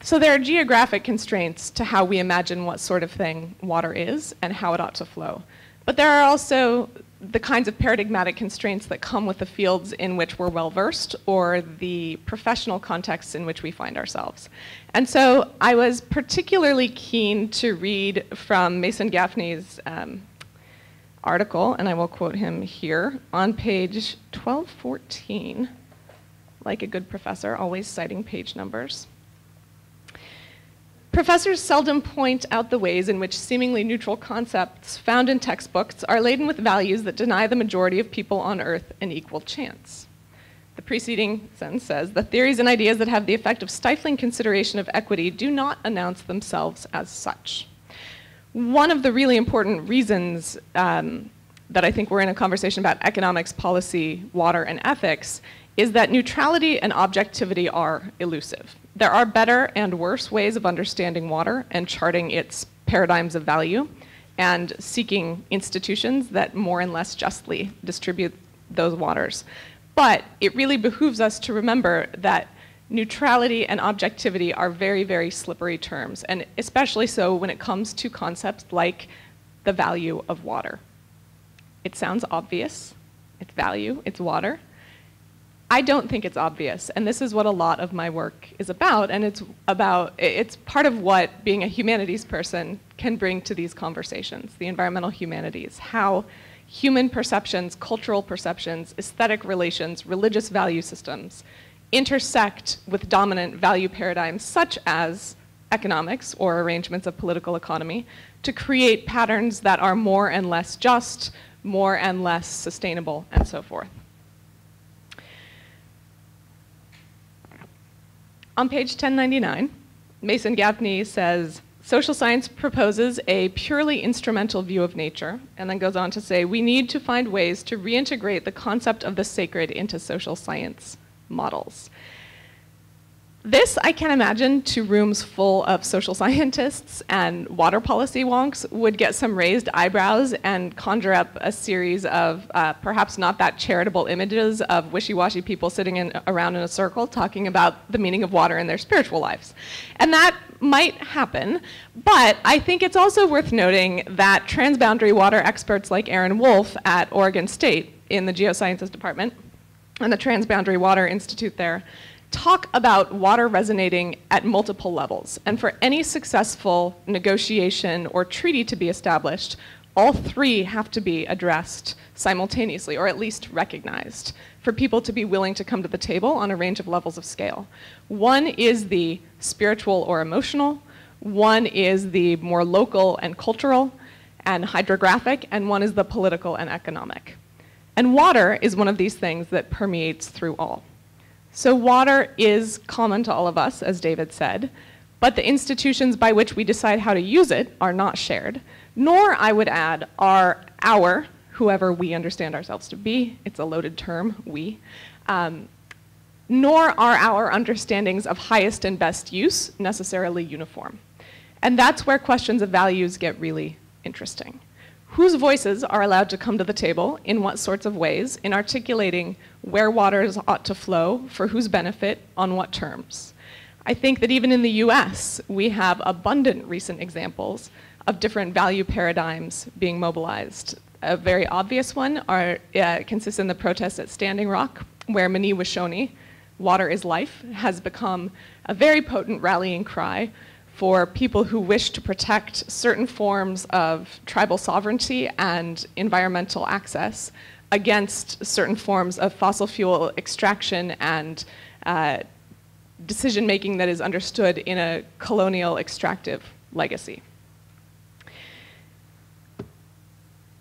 So there are geographic constraints to how we imagine what sort of thing water is and how it ought to flow. But there are also the kinds of paradigmatic constraints that come with the fields in which we're well-versed or the professional contexts in which we find ourselves. And so I was particularly keen to read from Mason Gaffney's article, and I will quote him here, on page 1214, like a good professor, always citing page numbers. Professors seldom point out the ways in which seemingly neutral concepts found in textbooks are laden with values that deny the majority of people on Earth an equal chance. The preceding sentence says, the theories and ideas that have the effect of stifling consideration of equity do not announce themselves as such. One of the really important reasons that I think we're in a conversation about economics, policy, water, and ethics is that neutrality and objectivity are elusive. There are better and worse ways of understanding water and charting its paradigms of value and seeking institutions that more and less justly distribute those waters. But it really behooves us to remember that neutrality and objectivity are very, very slippery terms, and especially so when it comes to concepts like the value of water. It sounds obvious. It's value, it's water. I don't think it's obvious, and this is what a lot of my work is about, and it's part of what being a humanities person can bring to these conversations, the environmental humanities, how human perceptions, cultural perceptions, aesthetic relations, religious value systems intersect with dominant value paradigms such as economics or arrangements of political economy to create patterns that are more and less just, more and less sustainable, and so forth. On page 1099, Mason Gaffney says, social science proposes a purely instrumental view of nature, and then goes on to say, we need to find ways to reintegrate the concept of the sacred into social science models. This, I can imagine, to rooms full of social scientists and water policy wonks would get some raised eyebrows and conjure up a series of perhaps not that charitable images of wishy-washy people sitting around in a circle talking about the meaning of water in their spiritual lives. And that might happen, but I think it's also worth noting that transboundary water experts like Aaron Wolf at Oregon State in the Geosciences Department and the Transboundary Water Institute there talk about water resonating at multiple levels. And for any successful negotiation or treaty to be established, all three have to be addressed simultaneously, or at least recognized, for people to be willing to come to the table on a range of levels of scale. One is the spiritual or emotional, one is the more local and cultural and hydrographic, and one is the political and economic. And water is one of these things that permeates through all. So water is common to all of us, as David said, but the institutions by which we decide how to use it are not shared, nor, I would add, are our, whoever we understand ourselves to be, it's a loaded term, we, nor are our understandings of highest and best use necessarily uniform. And that's where questions of values get really interesting. Whose voices are allowed to come to the table, in what sorts of ways, in articulating where waters ought to flow, for whose benefit, on what terms? I think that even in the US, we have abundant recent examples of different value paradigms being mobilized. A very obvious one consists in the protests at Standing Rock, where Mani Washoni, water is life, has become a very potent rallying cry for people who wish to protect certain forms of tribal sovereignty and environmental access against certain forms of fossil fuel extraction and decision-making that is understood in a colonial extractive legacy.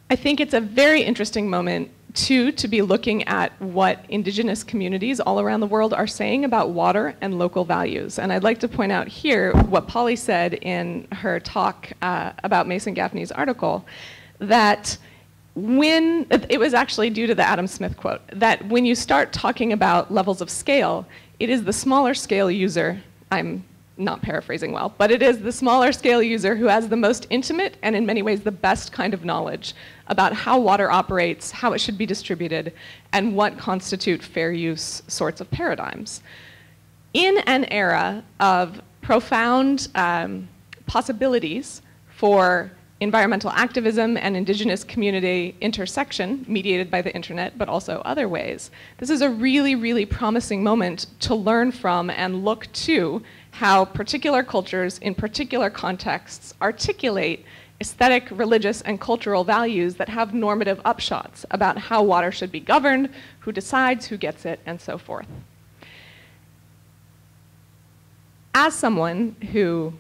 I think it's a very interesting moment to be looking at what indigenous communities all around the world are saying about water and local values. And I'd like to point out here what Polly said in her talk about Mason Gaffney's article, that when, it was actually due to the Adam Smith quote, that when you start talking about levels of scale, it is the smaller scale user, I'm not paraphrasing well, but it is the smaller scale user who has the most intimate and in many ways the best kind of knowledge about how water operates, how it should be distributed, and what constitute fair use sorts of paradigms. In an era of profound possibilities for environmental activism and indigenous community intersection mediated by the internet, but also other ways. This is a really, really promising moment to learn from and look to how particular cultures in particular contexts articulate aesthetic, religious, and cultural values that have normative upshots about how water should be governed, who decides, who gets it, and so forth. As someone who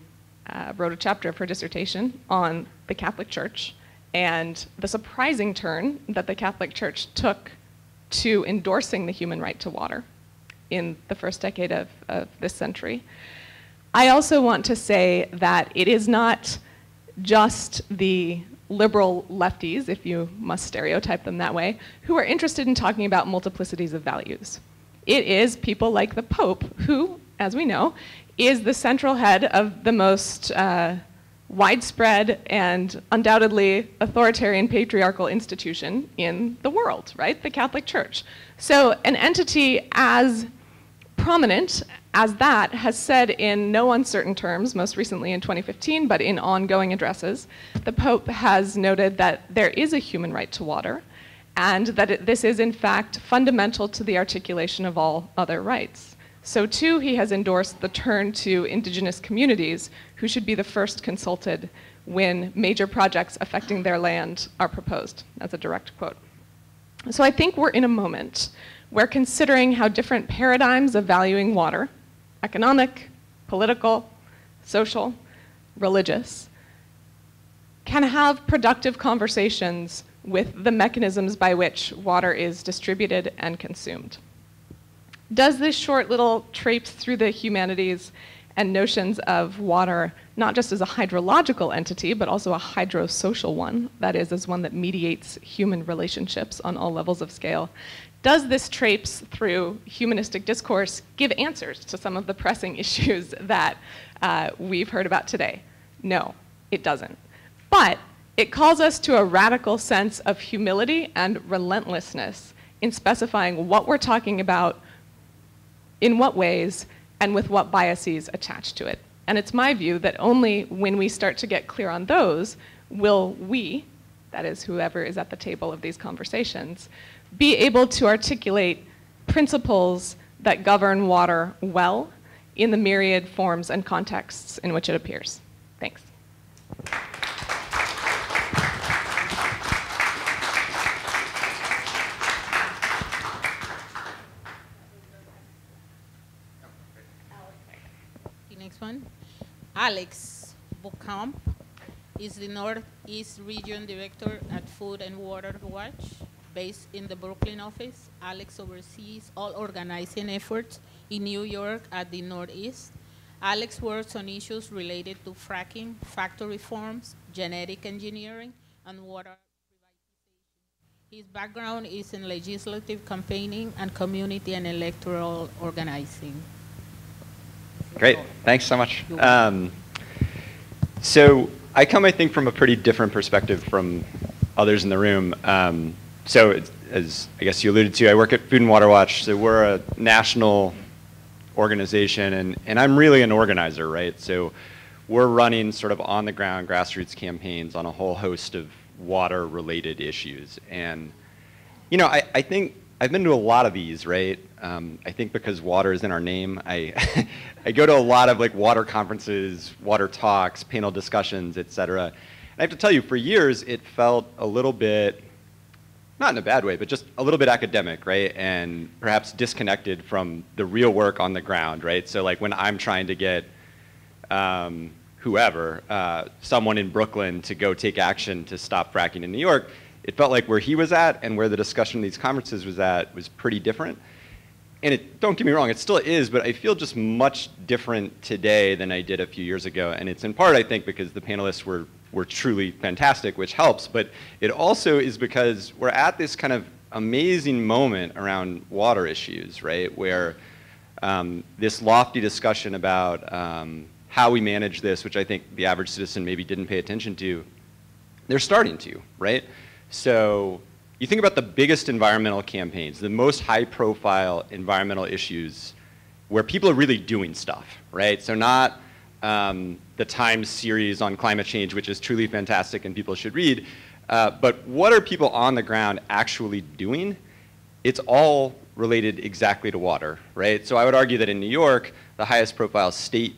wrote a chapter of her dissertation on the Catholic Church and the surprising turn that the Catholic Church took to endorsing the human right to water in the first decade of this century, I also want to say that it is not just the liberal lefties, if you must stereotype them that way, who are interested in talking about multiplicities of values. It is people like the Pope who, as we know, is the central head of the most widespread and undoubtedly authoritarian patriarchal institution in the world, right? The Catholic Church. So an entity as prominent as that has said in no uncertain terms, most recently in 2015, but in ongoing addresses, the Pope has noted that there is a human right to water and that this is in fact fundamental to the articulation of all other rights. So too, he has endorsed the turn to indigenous communities who should be the first consulted when major projects affecting their land are proposed. That's a direct quote. So I think we're in a moment where considering how different paradigms of valuing water, economic, political, social, religious, can have productive conversations with the mechanisms by which water is distributed and consumed. Does this short little traipse through the humanities and notions of water, not just as a hydrological entity, but also a hydrosocial one, that is, as one that mediates human relationships on all levels of scale, does this traipse through humanistic discourse give answers to some of the pressing issues that we've heard about today? No, it doesn't. But it calls us to a radical sense of humility and relentlessness in specifying what we're talking about, in what ways, and with what biases attached to it. And it's my view that only when we start to get clear on those will we, that is whoever is at the table of these conversations, be able to articulate principles that govern water well in the myriad forms and contexts in which it appears. Thanks. Next one. Alex Bocamp is the Northeast Region Director at Food and Water Watch, based in the Brooklyn office. Alex oversees all organizing efforts in New York at the Northeast. Alex works on issues related to fracking, factory reforms, genetic engineering, and water privatization. His background is in legislative campaigning and community and electoral organizing. Great, thanks so much. So I come, I think, from a pretty different perspective from others in the room. So as I guess you alluded to, I work at Food and Water Watch. So we're a national organization, and I'm really an organizer, right? So we're running sort of on-the-ground grassroots campaigns on a whole host of water-related issues. And, you know, I think I've been to a lot of these, right? I think because water is in our name, I go to a lot of like water conferences, water talks, panel discussions, et cetera. And I have to tell you, for years, it felt a little bit, not in a bad way, but just a little bit academic, right? And perhaps disconnected from the real work on the ground, right? So like when I'm trying to get someone in Brooklyn to go take action to stop fracking in New York, it felt like where he was at and where the discussion of these conferences was at was pretty different. And don't get me wrong, it still is, but I feel just much different today than I did a few years ago. And it's in part, I think, because the panelists were truly fantastic, which helps. But it also is because we're at this kind of amazing moment around water issues, right? Where this lofty discussion about how we manage this, which I think the average citizen maybe didn't pay attention to, they're starting to, right? So you think about the biggest environmental campaigns, the most high-profile environmental issues where people are really doing stuff, right? So not the Times series on climate change, which is truly fantastic and people should read. But what are people on the ground actually doing? It's all related exactly to water, right? So I would argue that in New York, the highest profile state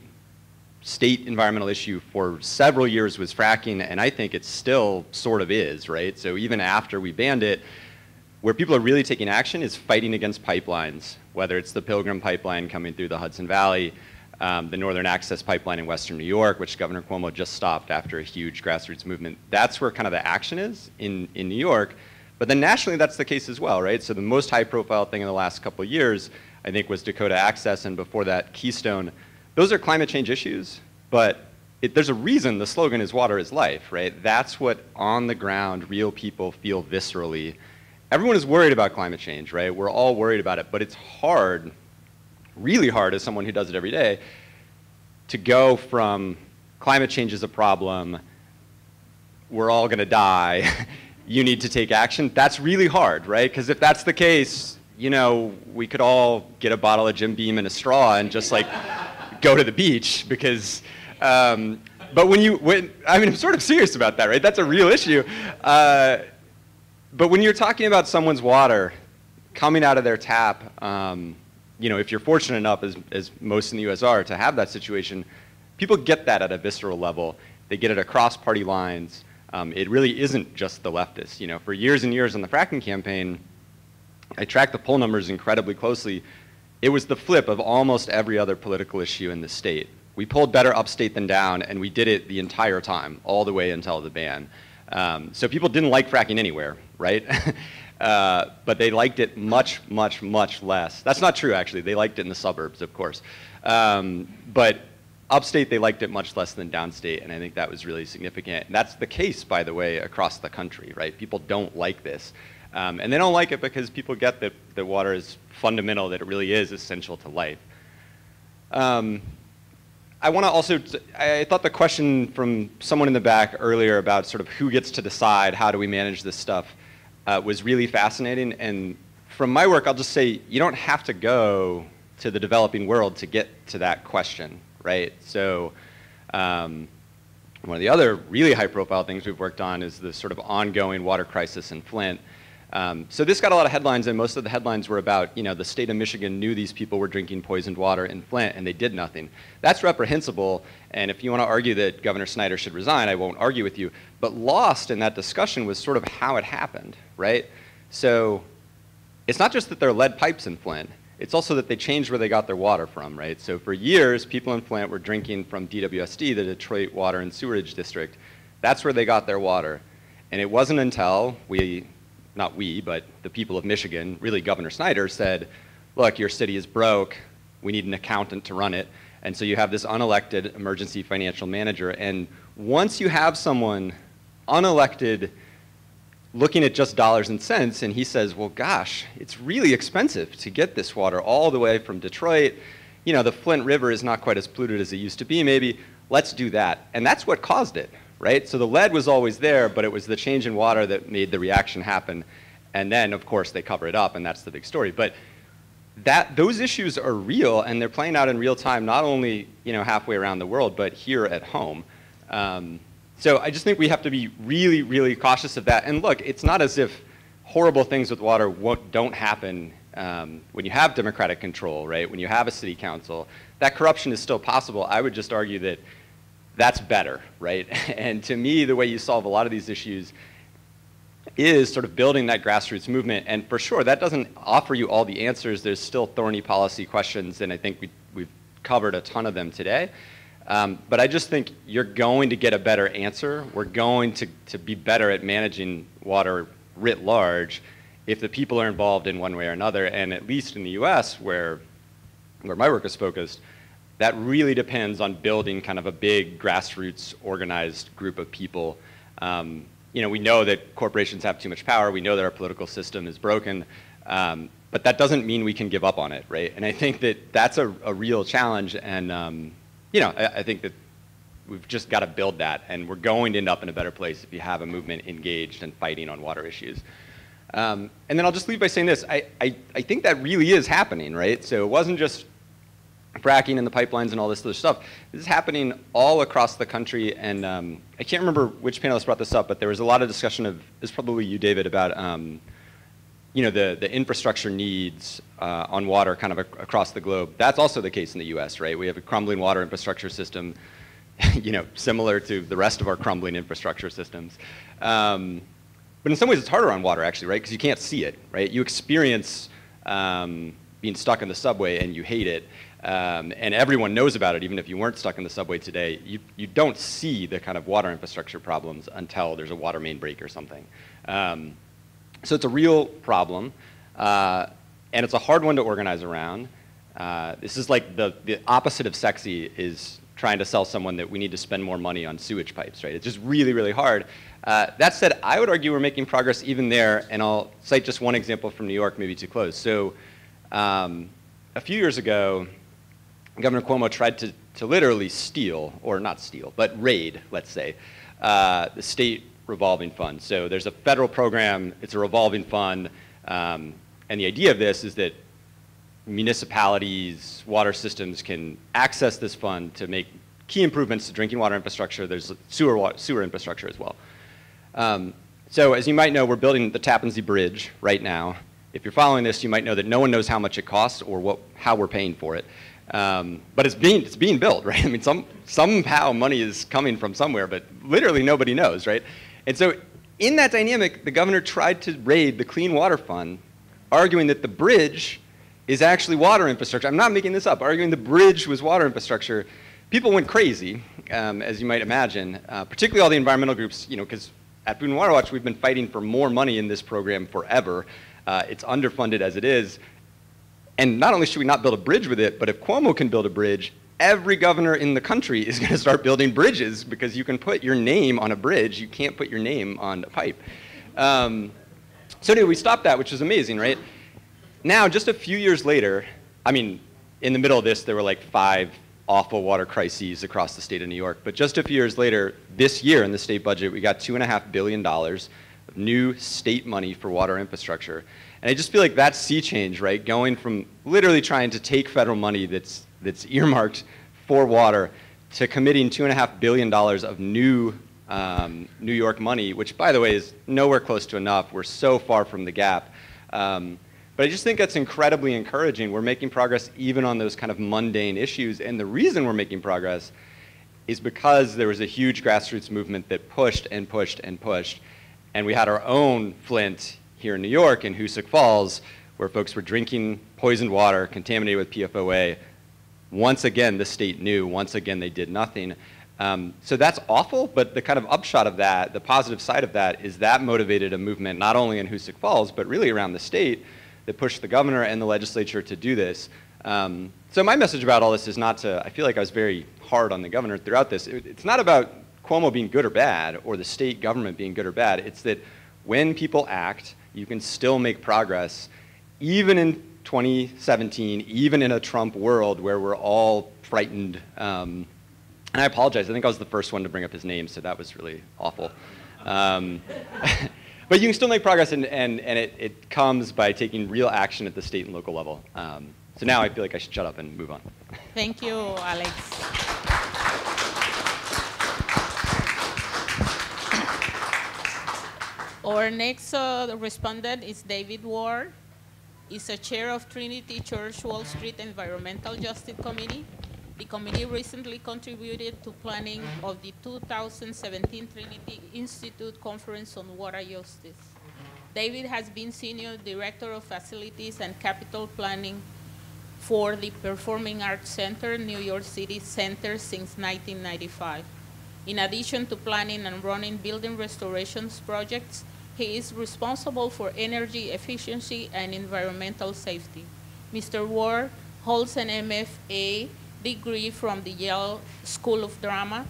environmental issue for several years was fracking, and I think it still sort of is, right? So even after we banned it, where people are really taking action is fighting against pipelines, whether it's the Pilgrim pipeline coming through the Hudson Valley, the Northern Access pipeline in Western New York, which Governor Cuomo just stopped after a huge grassroots movement. That's where kind of the action is in New York. But then nationally, that's the case as well, right? So the most high-profile thing in the last couple of years, I think, was Dakota Access, and before that, Keystone. Those are climate change issues, but there's a reason the slogan is water is life, right? That's what on the ground real people feel viscerally. Everyone is worried about climate change, right? We're all worried about it, but it's hard, really hard as someone who does it every day, to go from climate change is a problem, we're all gonna die, you need to take action. That's really hard, right? Because if that's the case, you know, we could all get a bottle of Jim Beam and a straw and just like go to the beach because, but I mean, I'm sort of serious about that, right? That's a real issue. But when you're talking about someone's water coming out of their tap, you know, if you're fortunate enough, as most in the US are, to have that situation, people get that at a visceral level. They get it across party lines. It really isn't just the leftists. You know, for years and years on the fracking campaign, I tracked the poll numbers incredibly closely. It was the flip of almost every other political issue in the state. We polled better upstate than down, and we did it the entire time, all the way until the ban. So people didn't like fracking anywhere, right? But they liked it much, much, much less. That's not true, actually. They liked it in the suburbs, of course. But upstate, they liked it much less than downstate, and I think that was really significant. And that's the case, by the way, across the country, right? People don't like this. And they don't like it because people get that water is fundamental, that it really is essential to life. I want to also, I thought the question from someone in the back earlier about sort of who gets to decide how do we manage this stuff was really fascinating. And from my work, I'll just say you don't have to go to the developing world to get to that question, right? So one of the other really high profile things we've worked on is the sort of ongoing water crisis in Flint. So this got a lot of headlines, and most of the headlines were about, you know, the state of Michigan knew these people were drinking poisoned water in Flint, and they did nothing. That's reprehensible, and if you want to argue that Governor Snyder should resign, I won't argue with you. But lost in that discussion was sort of how it happened, right? So it's not just that there are lead pipes in Flint, it's also that they changed where they got their water from, right? So for years, people in Flint were drinking from DWSD, the Detroit Water and Sewerage District. That's where they got their water. And it wasn't until not we, but the people of Michigan, really Governor Snyder said, look, your city is broke, we need an accountant to run it. And so you have this unelected emergency financial manager. And once you have someone unelected looking at just dollars and cents, and he says, well, gosh, it's really expensive to get this water all the way from Detroit. You know, the Flint River is not quite as polluted as it used to be, maybe. Let's do that. And that's what caused it, right? So the lead was always there, but it was the change in water that made the reaction happen. And then, of course, they cover it up, and that's the big story. But those issues are real, and they're playing out in real time, not only, you know, halfway around the world, but here at home. So I just think we have to be really, really cautious of that. And look, it's not as if horrible things with water don't happen when you have democratic control, right? When you have a city council. That corruption is still possible. I would just argue that that's better, right? And to me, the way you solve a lot of these issues is sort of building that grassroots movement. And for sure, that doesn't offer you all the answers. There's still thorny policy questions, and I think we've covered a ton of them today. But I just think you're going to get a better answer. We're going to be better at managing water writ large if the people are involved in one way or another. And at least in the US, where my work is focused, that really depends on building kind of a big grassroots organized group of people. You know, we know that corporations have too much power. We know that our political system is broken. But that doesn't mean we can give up on it, right? And I think that that's a real challenge. And you know, I think that we've just got to build that, and we're going to end up in a better place if you have a movement engaged and fighting on water issues. And then I'll just leave by saying this. I think that really is happening, right? So it wasn't just fracking and the pipelines and all this other stuff. This is happening all across the country, and I can't remember which panelist brought this up, but there was a lot of discussion of, this is probably you, David, about you know, the infrastructure needs on water kind of across the globe. That's also the case in the US, right? We have a crumbling water infrastructure system, you know, similar to the rest of our crumbling infrastructure systems. But in some ways it's harder on water actually, right? Because you can't see it, right? You experience being stuck in the subway and you hate it. And everyone knows about it, even if you weren't stuck in the subway today. You don't see the kind of water infrastructure problems until there's a water main break or something. So it's a real problem, and it's a hard one to organize around. This is like the opposite of sexy is trying to sell someone that we need to spend more money on sewage pipes, right? It's just really, really hard. That said, I would argue we're making progress even there, and I'll cite just one example from New York, maybe to close. So a few years ago, Governor Cuomo tried to literally steal, or not steal, but raid, let's say, the state revolving fund. So there's a federal program, it's a revolving fund, and the idea of this is that municipalities, water systems can access this fund to make key improvements to drinking water infrastructure. There's sewer infrastructure as well. So as you might know, we're building the Tappan Zee Bridge right now. If you're following this, you might know that no one knows how much it costs or how we're paying for it. But it's being built, right? I mean, somehow money is coming from somewhere, but literally nobody knows, right? And so in that dynamic, the governor tried to raid the Clean Water Fund, arguing that the bridge is actually water infrastructure. I'm not making this up, arguing the bridge was water infrastructure. People went crazy, as you might imagine, particularly all the environmental groups, you know, because at Food and Water Watch, we've been fighting for more money in this program forever. It's underfunded as it is. And not only should we not build a bridge with it, but if Cuomo can build a bridge, every governor in the country is going to start building bridges because you can put your name on a bridge. You can't put your name on a pipe. So anyway, we stopped that, which is amazing, right? Now, just a few years later, I mean, in the middle of this, there were like 5 awful water crises across the state of New York. But just a few years later, this year in the state budget, we got $2.5 billion of new state money for water infrastructure. And I just feel like that's sea change, right? Going from literally trying to take federal money that's earmarked for water to committing $2.5 billion of new New York money, which, by the way, is nowhere close to enough. We're so far from the gap. But I just think that's incredibly encouraging. We're making progress even on those kind of mundane issues. And the reason we're making progress is because there was a huge grassroots movement that pushed and pushed and pushed. And we had our own Flint here in New York, in Hoosick Falls, where folks were drinking poisoned water, contaminated with PFOA. Once again, the state knew. Once again, they did nothing. So that's awful, but the kind of upshot of that, the positive side of that, is that motivated a movement not only in Hoosick Falls, but really around the state that pushed the governor and the legislature to do this. So my message about all this is not to, I feel like I was very hard on the governor throughout this. It's not about Cuomo being good or bad, or the state government being good or bad. It's that when people act, you can still make progress, even in 2017, even in a Trump world where we're all frightened. And I apologize, I think I was the first one to bring up his name, so that was really awful. But you can still make progress, and it comes by taking real action at the state and local level. So now I feel like I should shut up and move on. Thank you, Alex. Our next respondent is David Ward. He's a chair of Trinity Church Wall Street Environmental Justice Committee. The committee recently contributed to planning of the 2017 Trinity Institute Conference on Water Justice. David has been Senior Director of Facilities and Capital Planning for the Performing Arts Center, New York City Center since 1995. In addition to planning and running building restorations projects, he is responsible for energy efficiency and environmental safety. Mr. Ward holds an MFA degree from the Yale School of Drama,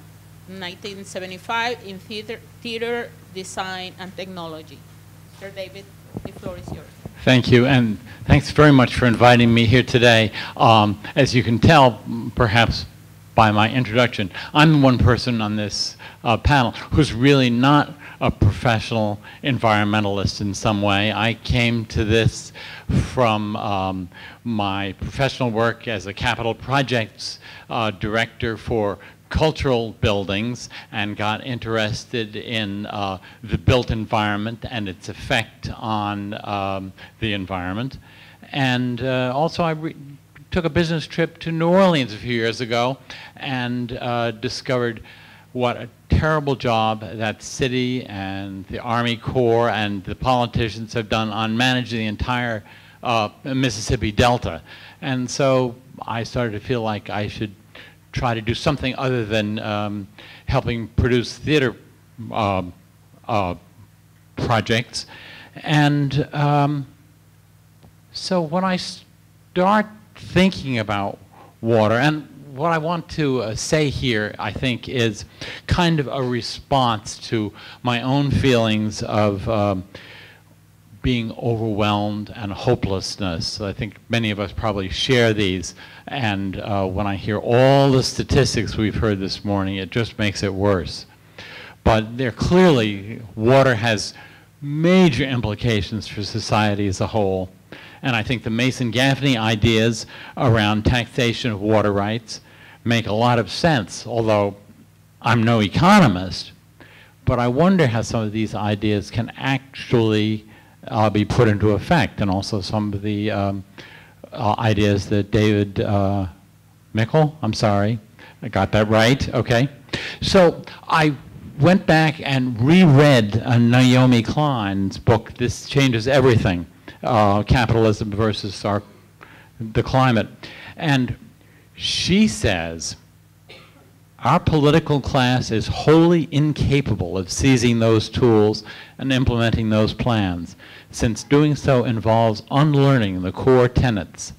1975, in theater design and technology. Sir David, the floor is yours. Thank you, and thanks very much for inviting me here today. As you can tell, perhaps by my introduction. I'm the one person on this panel who's really not a professional environmentalist in some way. I came to this from my professional work as a capital projects director for cultural buildings, and got interested in the built environment and its effect on the environment. And also I took a business trip to New Orleans a few years ago and discovered what a terrible job that city and the Army Corps and the politicians have done on managing the entire Mississippi Delta. And so I started to feel like I should try to do something other than helping produce theater projects. And so when I start thinking about water, and what I want to say here, I think, is kind of a response to my own feelings of being overwhelmed and hopelessness. I think many of us probably share these, and when I hear all the statistics we've heard this morning, it just makes it worse. But there clearly, water has major implications for society as a whole, and I think the Mason-Gaffney ideas around taxation of water rights make a lot of sense, although I'm no economist, but I wonder how some of these ideas can actually be put into effect, and also some of the ideas that David Mickle, I'm sorry, I got that right, okay. So I went back and reread Naomi Klein's book, This Changes Everything, Capitalism versus the Climate. And she says, our political class is wholly incapable of seizing those tools and implementing those plans, since doing so involves unlearning the core tenets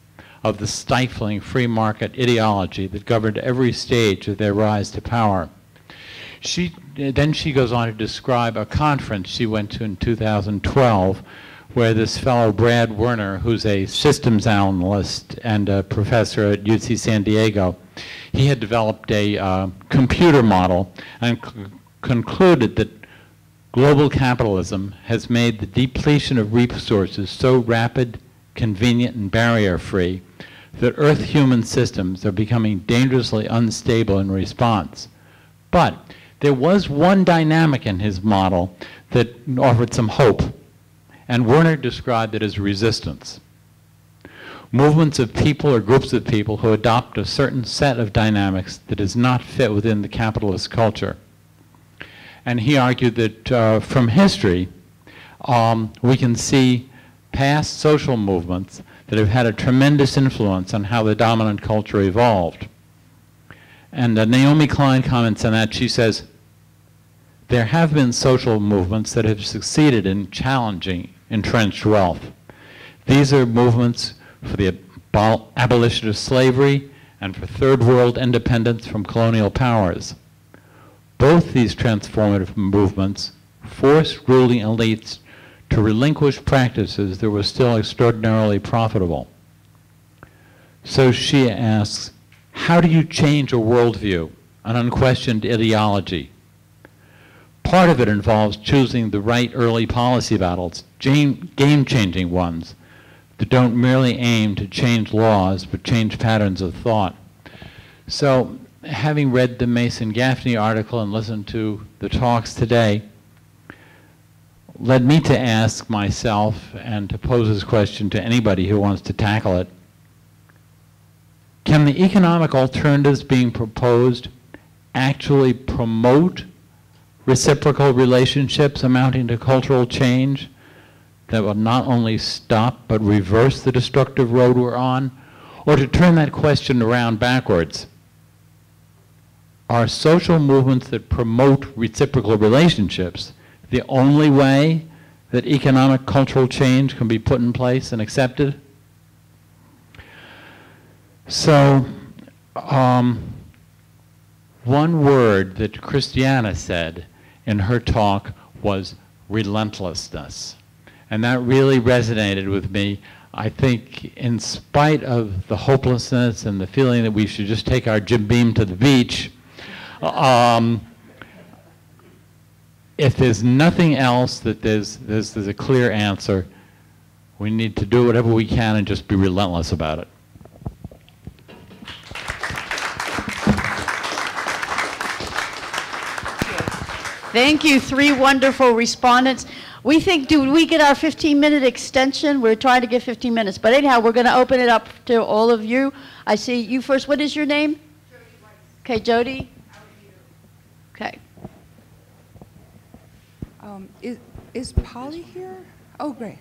of the stifling free market ideology that governed every stage of their rise to power. Then she goes on to describe a conference she went to in 2012, where this fellow Brad Werner, who's a systems analyst and a professor at UC San Diego, he had developed a computer model and concluded that global capitalism has made the depletion of resources so rapid, convenient, and barrier-free that Earth-human systems are becoming dangerously unstable in response. But there was one dynamic in his model that offered some hope, and Werner described it as resistance. Movements of people or groups of people who adopt a certain set of dynamics that does not fit within the capitalist culture. And he argued that from history, we can see past social movements that have had a tremendous influence on how the dominant culture evolved. And Naomi Klein comments on that. She says, there have been social movements that have succeeded in challenging entrenched wealth. These are movements for the abolition of slavery and for third world independence from colonial powers. Both these transformative movements forced ruling elites to relinquish practices that were still extraordinarily profitable. So she asks, how do you change a worldview, an unquestioned ideology? Part of it involves choosing the right early policy battles, game-changing ones, that don't merely aim to change laws, but change patterns of thought. So, having read the Mason-Gaffney article and listened to the talks today, led me to ask myself, and to pose this question to anybody who wants to tackle it, can the economic alternatives being proposed actually promote reciprocal relationships amounting to cultural change that will not only stop but reverse the destructive road we're on? Or to turn that question around backwards, are social movements that promote reciprocal relationships the only way that economic cultural change can be put in place and accepted? So, one word that Christiana said in her talk was relentlessness. And that really resonated with me. I think in spite of the hopelessness and the feeling that we should just take our Jim Beam to the beach, if there's nothing else that there's a clear answer, we need to do whatever we can and just be relentless about it. Thank you, 3 wonderful respondents. We think, do we get our 15-minute extension? We're trying to get 15 minutes. But anyhow, we're going to open it up to all of you. I see you first. What is your name? Jody Weiss. Okay, Jody. Okay. Is Polly here? Oh, great.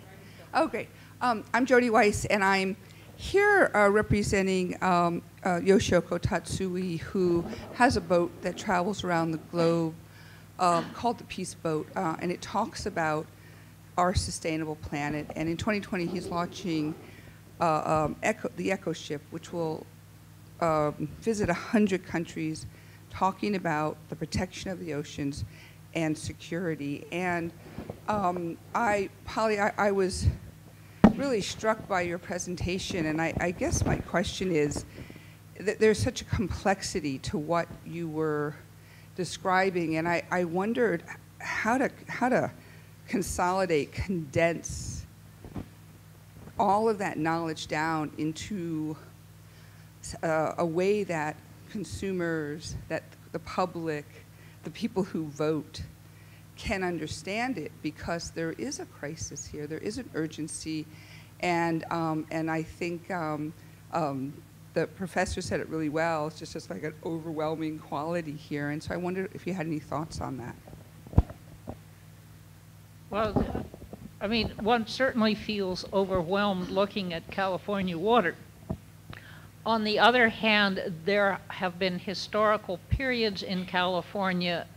Oh, great. I'm Jody Weiss, and I'm here representing Yoshiko Tatsui, who has a boat that travels around the globe called the Peace Boat, and it talks about our sustainable planet. And in 2020, he's launching the Echo Ship, which will visit 100 countries, talking about the protection of the oceans and security. And Polly, I was really struck by your presentation, and I guess my question is that there's such a complexity to what you were describing, and I wondered how to consolidate, condense all of that knowledge down into a way that consumers, that the public, the people who vote can understand it, because there is a crisis here, there is an urgency, and I think the professor said it really well. It's just like an overwhelming quality here, and so I wondered if you had any thoughts on that. Well, I mean, one certainly feels overwhelmed looking at California water. On the other hand, there have been historical periods in California,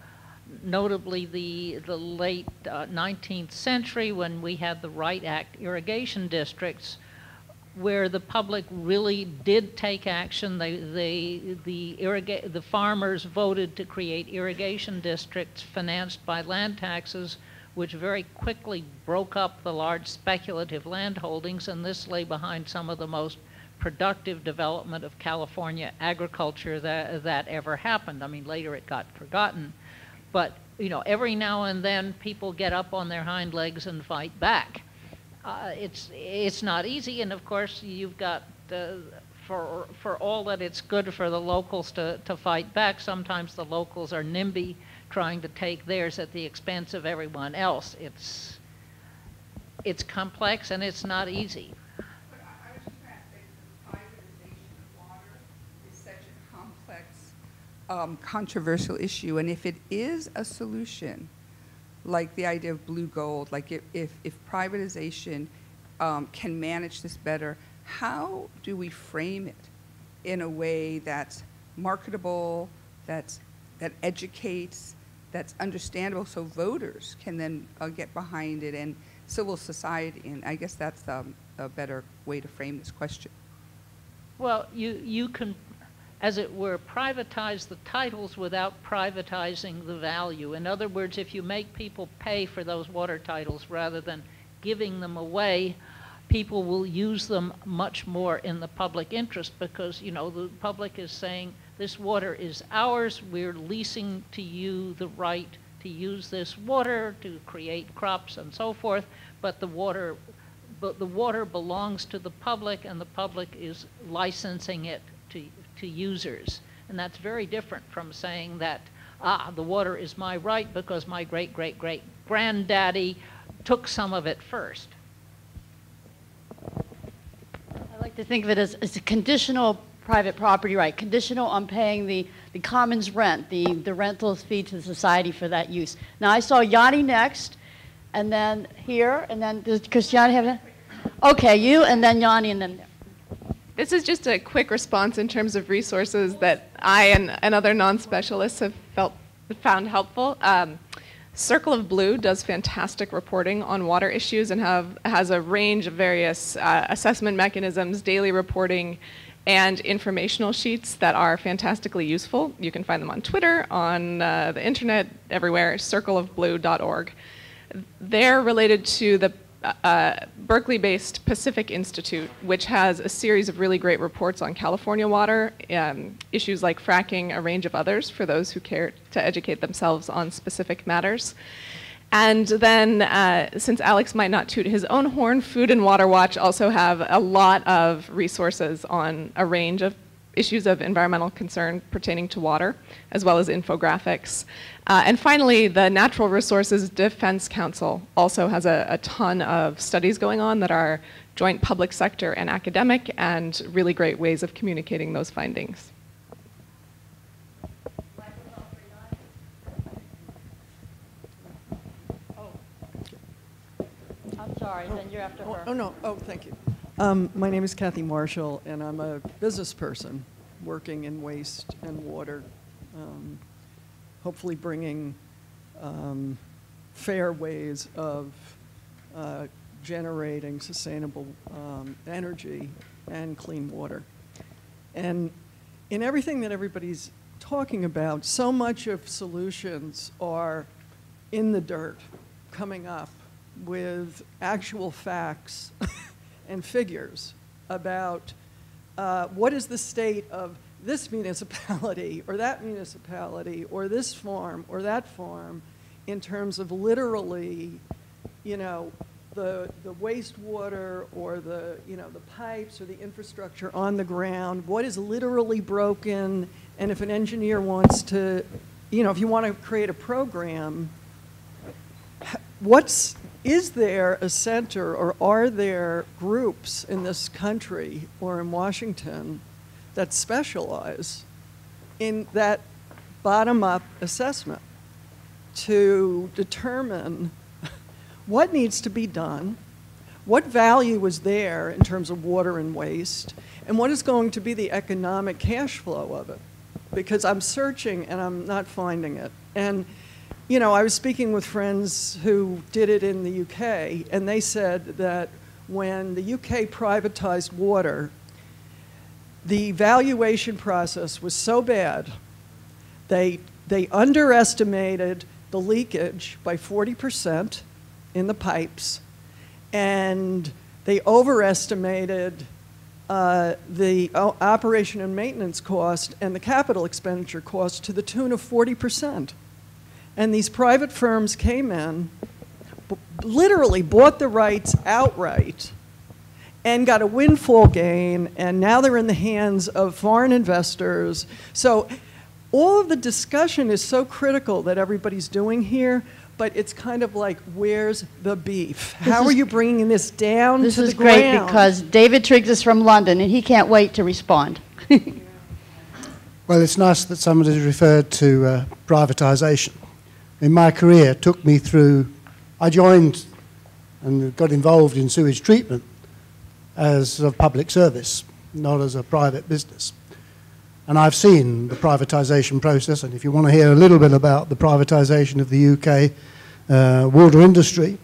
notably the late 19th century, when we had the Right Act irrigation districts, where the public really did take action. The farmers voted to create irrigation districts financed by land taxes, which very quickly broke up the large speculative land holdings, and this lay behind some of the most productive development of California agriculture that ever happened. I mean, later it got forgotten, but you know, every now and then people get up on their hind legs and fight back. It's not easy, and of course you've got for all that it's good for the locals to fight back, sometimes the locals are NIMBY trying to take theirs at the expense of everyone else. It's complex and it's not easy. But I was just going to say the privatization of water is such a complex, controversial issue, and if it is a solution, like the idea of blue gold, like if privatization can manage this better, how do we frame it in a way that's marketable, that educates, that's understandable, so voters can then get behind it, and civil society? And I guess that's a better way to frame this question. Well, you can, as it were, privatize the titles without privatizing the value. In other words, if you make people pay for those water titles rather than giving them away, people will use them much more in the public interest, because, you know, the public is saying, this water is ours, we're leasing to you the right to use this water to create crops and so forth, but the water belongs to the public, and the public is licensing it to users. And that's very different from saying that, the water is my right because my great-great-great-granddaddy took some of it first. I like to think of it as a conditional private property right, conditional on paying the commons rent, the rental fee to the society for that use. Now I saw Yanni next, and then here, and then does Christiane have it? Okay, you, and then Yanni, and then there. This is just a quick response in terms of resources that I and other non-specialists have found helpful. Circle of Blue does fantastic reporting on water issues and has a range of various assessment mechanisms, daily reporting, and informational sheets that are fantastically useful. You can find them on Twitter, on the internet, everywhere, circleofblue.org. They're related to the Berkeley-based Pacific Institute, which has a series of really great reports on California water, issues like fracking, a range of others for those who care to educate themselves on specific matters. And then, since Alex might not toot his own horn, Food and Water Watch also have a lot of resources on a range of issues of environmental concern pertaining to water, as well as infographics. And finally, the Natural Resources Defense Council also has a ton of studies going on that are joint public sector and academic, and really great ways of communicating those findings. I'm sorry, then you're after her. Oh, no. Oh, thank you. My name is Kathy Marshall, and I'm a business person working in waste and water, hopefully bringing fair ways of generating sustainable energy and clean water. And in everything that everybody's talking about, so much of solutions are in the dirt, coming up with actual facts and figures about what is the state of this municipality or that municipality or this farm or that farm in terms of literally, you know, the wastewater or the, you know, the pipes or the infrastructure on the ground, what is literally broken, and if an engineer wants to, you know, if you want to create a program, is there a center or are there groups in this country or in Washington that specialize in that bottom-up assessment to determine what needs to be done, what value is there in terms of water and waste, and what is going to be the economic cash flow of it? Because I'm searching and I'm not finding it. And you know, I was speaking with friends who did it in the UK, and they said that when the UK privatized water, the valuation process was so bad, they underestimated the leakage by 40% in the pipes, and they overestimated the operation and maintenance cost and the capital expenditure cost to the tune of 40%. And these private firms came in, literally bought the rights outright, and got a windfall gain, and now they're in the hands of foreign investors. So all of the discussion is so critical that everybody's doing here, but it's kind of like, where's the beef? How are you bringing this down to the ground? This is great because David Triggs is from London, and he can't wait to respond. Well, it's nice that somebody referred to privatization. In my career, it took me through, I joined and got involved in sewage treatment as a public service, not as a private business. And I've seen the privatization process, and if you want to hear a little bit about the privatization of the UK water industry,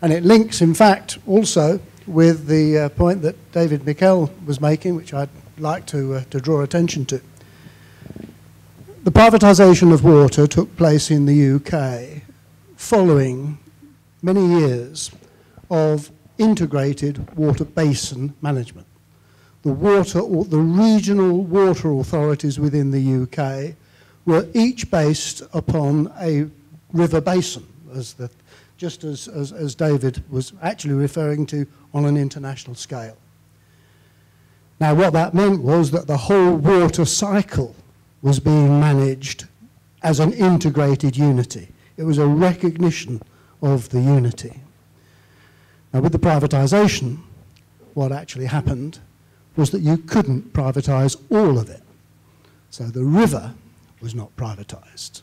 and it links, in fact, also with the point that David Mikkel was making, which I'd like to draw attention to. The privatisation of water took place in the UK following many years of integrated water basin management. The regional water authorities within the UK were each based upon a river basin, just as David was actually referring to on an international scale. Now, what that meant was that the whole water cycle was being managed as an integrated unity. It was a recognition of the unity. Now, with the privatisation, what actually happened was that you couldn't privatise all of it. So the river was not privatised.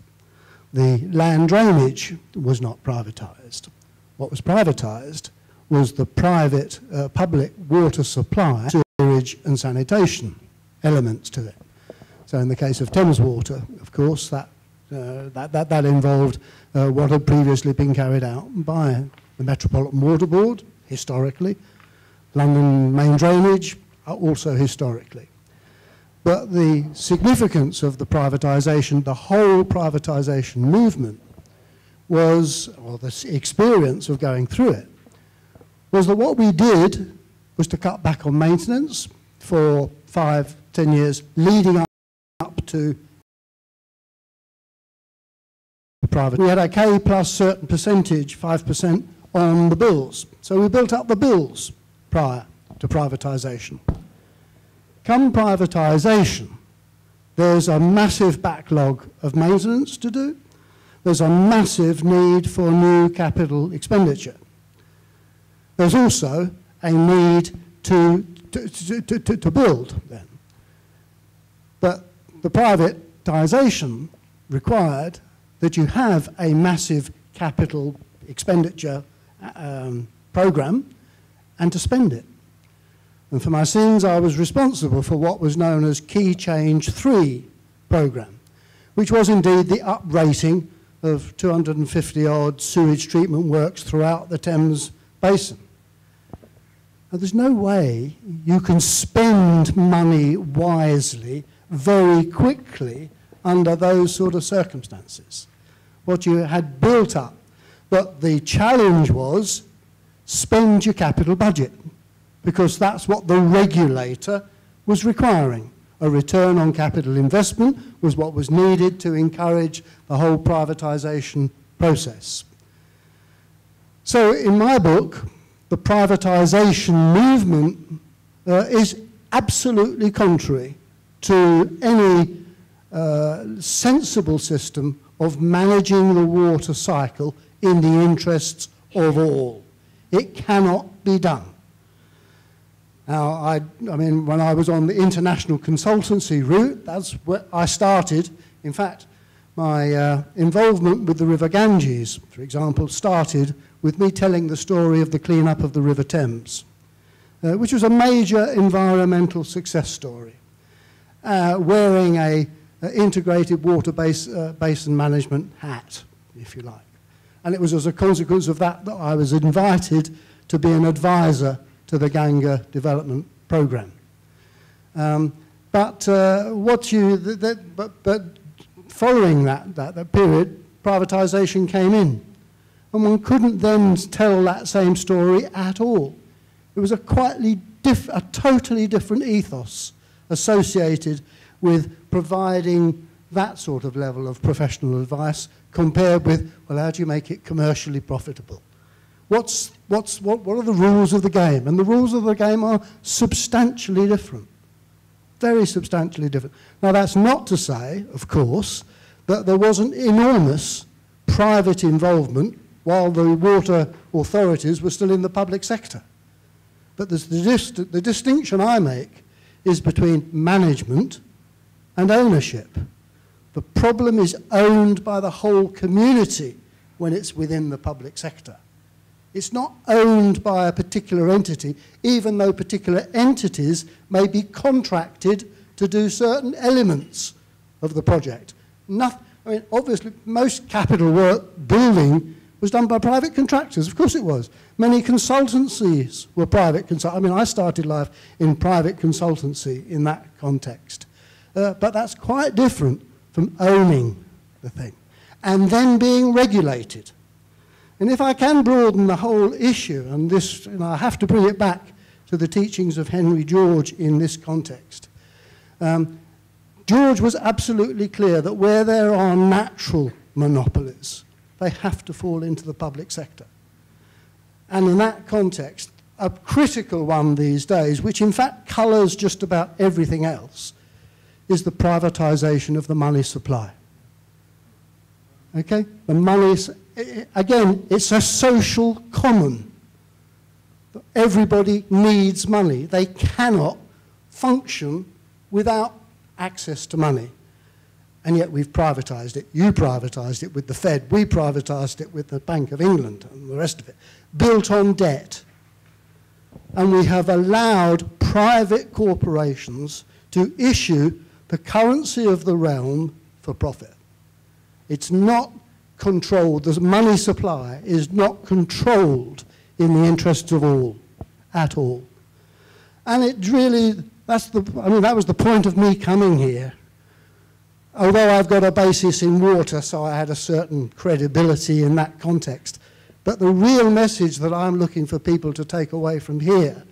The land drainage was not privatised. What was privatised was the private public water supply, sewerage and sanitation elements to it. So in the case of Thames Water, of course, that involved what had previously been carried out by the Metropolitan Water Board, historically, London Main Drainage, also historically. But the significance of the privatisation, the whole privatisation movement was, or the experience of going through it, was that what we did was to cut back on maintenance for 5, 10 years leading up to private. We had a K plus certain percentage, 5%, on the bills. So we built up the bills prior to privatisation. Come privatisation, there's a massive backlog of maintenance to do. There's a massive need for new capital expenditure. There's also a need to build then. But the privatisation required that you have a massive capital expenditure program and to spend it. And for my sins, I was responsible for what was known as Key Change 3 program, which was indeed the uprating of 250-odd sewage treatment works throughout the Thames Basin. Now, there's no way you can spend money wisely very quickly under those sort of circumstances. What you had built up, but the challenge was spend your capital budget, because that's what the regulator was requiring. A return on capital investment was what was needed to encourage the whole privatisation process. So in my book, the privatisation movement is absolutely contrary to any sensible system of managing the water cycle in the interests of all. It cannot be done. Now, I mean, when I was on the international consultancy route, that's where I started. In fact, my involvement with the River Ganges, for example, started with me telling the story of the clean-up of the River Thames, which was a major environmental success story, wearing an integrated water basin management hat, if you like. And it was as a consequence of that that I was invited to be an advisor to the Ganga development program. But following that period, privatisation came in. And one couldn't then tell that same story at all. It was a totally different ethos associated with providing that sort of level of professional advice compared with, well, how do you make it commercially profitable? What are the rules of the game? And the rules of the game are substantially different, very substantially different. Now, that's not to say, of course, that there wasn't enormous private involvement while the water authorities were still in the public sector. But the distinction I make is between management and ownership. The problem is owned by the whole community when it's within the public sector. It's not owned by a particular entity, even though particular entities may be contracted to do certain elements of the project. I mean, obviously, most capital work building was done by private contractors. Of course it was. Many consultancies were private consultancies. I mean, I started life in private consultancy in that context. But that's quite different from owning the thing and then being regulated. And if I can broaden the whole issue, and this, I have to bring it back to the teachings of Henry George in this context. George was absolutely clear that where there are natural monopolies, they have to fall into the public sector. And in that context, a critical one these days, which in fact colours just about everything else, is the privatisation of the money supply. Okay? The money, again, it's a social common. Everybody needs money. They cannot function without access to money. And yet we've privatised it. You privatised it with the Fed. We privatised it with the Bank of England and the rest of it. Built on debt. And we have allowed private corporations to issue the currency of the realm for profit. It's not controlled. The money supply is not controlled in the interests of all, at all. And it really, that was the point of me coming here. Although I've got a basis in water, so I had a certain credibility in that context. But the real message that I'm looking for people to take away from here